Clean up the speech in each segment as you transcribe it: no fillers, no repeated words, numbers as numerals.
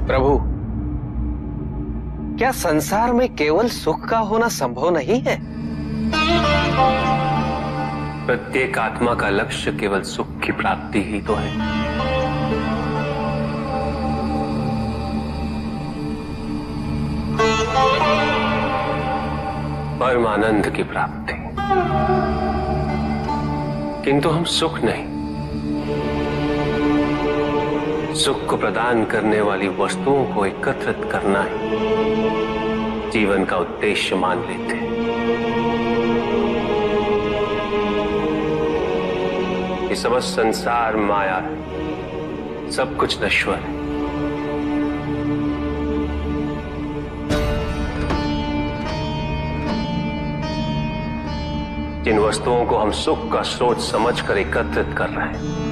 प्रभु, क्या संसार में केवल सुख का होना संभव नहीं है? प्रत्येक आत्मा का लक्ष्य केवल सुख की प्राप्ति ही तो है। परमानंद की प्राप्ति। किंतु हम सुख नहीं, सुख को प्रदान करने वाली वस्तुओं को एकत्रित करना ही जीवन का उद्देश्य मान लेते हैं। ये समस्त संसार माया है, सब कुछ नश्वर है। जिन वस्तुओं को हम सुख का स्रोत समझकर एकत्रित कर रहे हैं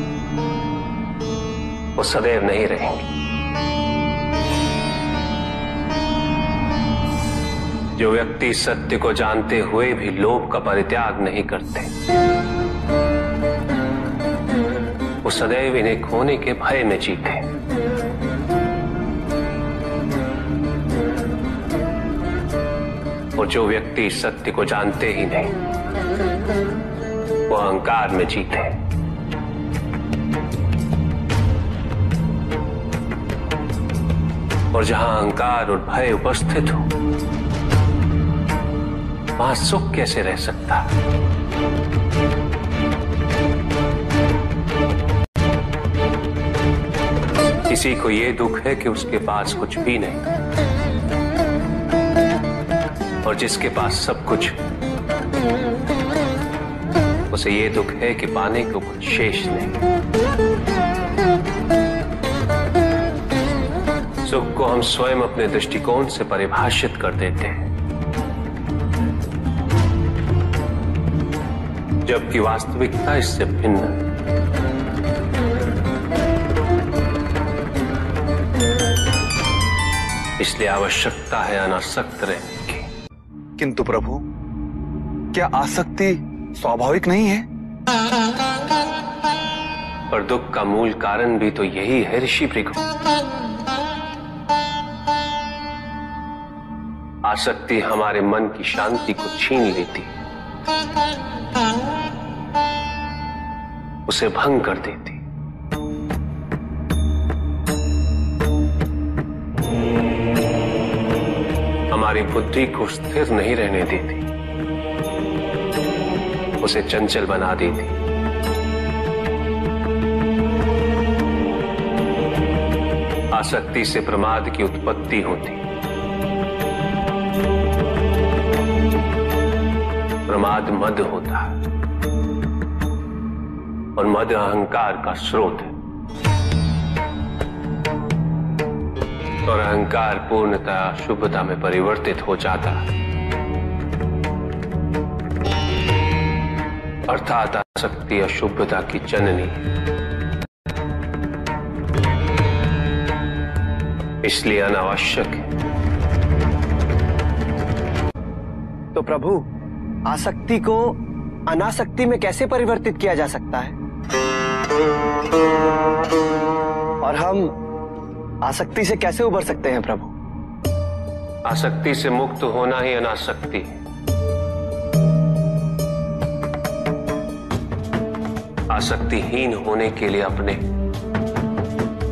वो सदैव नहीं रहेंगे। जो व्यक्ति सत्य को जानते हुए भी लोभ का परित्याग नहीं करते, वो सदैव इन्हें खोने के भय में जीते। और जो व्यक्ति सत्य को जानते ही नहीं, वो अहंकार में जीते। और जहां अहंकार और भय उपस्थित हो, वहां सुख कैसे रह सकता? किसी को यह दुख है कि उसके पास कुछ भी नहीं, और जिसके पास सब कुछ, उसे यह दुख है कि पाने को कुछ शेष नहीं। सुख को हम स्वयं अपने दृष्टिकोण से परिभाषित कर देते हैं, जबकि वास्तविकता इससे भिन्न है। इसलिए आवश्यकता है अनासक्त रहने की। किंतु प्रभु, क्या आसक्ति स्वाभाविक नहीं है? पर दुख का मूल कारण भी तो यही है ऋषि भृगु। आसक्ति हमारे मन की शांति को छीन लेती, उसे भंग कर देती। हमारी बुद्धि को स्थिर नहीं रहने देती, उसे चंचल बना देती। आसक्ति से प्रमाद की उत्पत्ति होती, प्रमाद मद होता है, और मद अहंकार का स्रोत है। और अहंकार पूर्णतः अशुभता में परिवर्तित हो जाता है, अर्थात आसक्ति अशुभता की जननी। इसलिए अनावश्यक है। तो प्रभु, आसक्ति को अनासक्ति में कैसे परिवर्तित किया जा सकता है? और हम आसक्ति से कैसे उबर सकते हैं प्रभु? आसक्ति से मुक्त होना ही अनासक्ति है। आसक्तिहीन होने के लिए अपने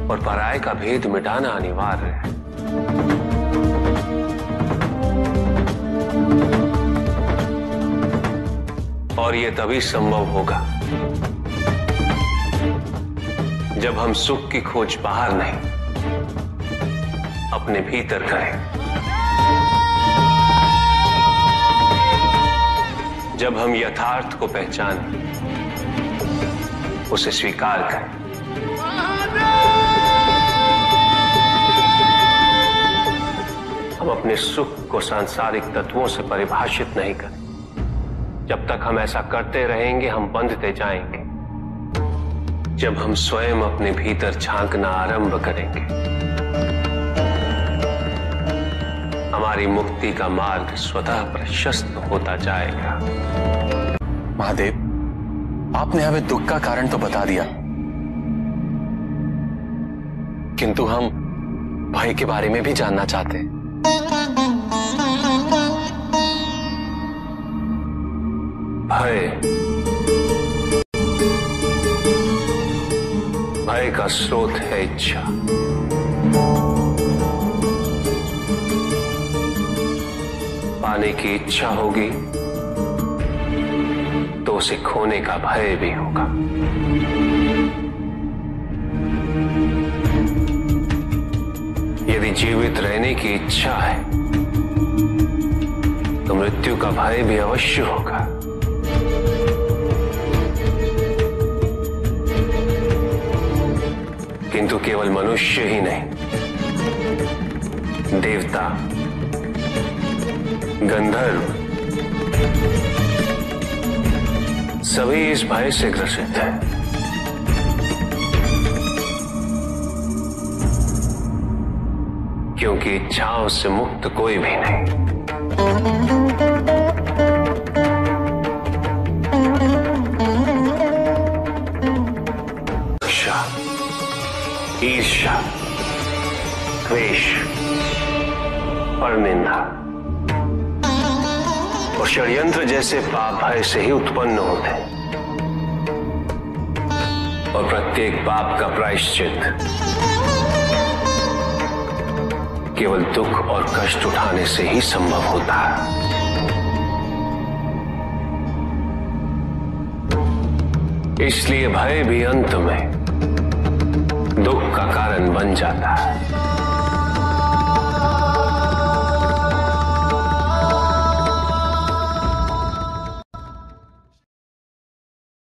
और पराये का भेद मिटाना अनिवार्य है। और यह तभी संभव होगा जब हम सुख की खोज बाहर नहीं, अपने भीतर करें। जब हम यथार्थ को पहचानें, उसे स्वीकार करें। हम अपने सुख को सांसारिक तत्वों से परिभाषित नहीं करें। जब तक हम ऐसा करते रहेंगे, हम बंधते जाएंगे। जब हम स्वयं अपने भीतर झांकना आरंभ करेंगे, हमारी मुक्ति का मार्ग स्वतः प्रशस्त होता जाएगा। महादेव, आपने हमें दुख का कारण तो बता दिया, किंतु हम भय के बारे में भी जानना चाहते हैं। भय का स्रोत है इच्छा। पाने की इच्छा होगी तो उसे खोने का भय भी होगा। यदि जीवित रहने की इच्छा है तो मृत्यु का भय भी अवश्य होगा। किंतु केवल मनुष्य ही नहीं, देवता, गंधर्व सभी इस भय से ग्रसित हैं। क्योंकि इच्छाओं से मुक्त कोई भी नहीं। ईर्ष्या, द्वेष और निंदा और षड्यंत्र जैसे पाप भय से ही उत्पन्न होते हैं। और प्रत्येक पाप का प्रायश्चित केवल दुख और कष्ट उठाने से ही संभव होता है। इसलिए भय भी अंत में दुख का कारण बन जाता है।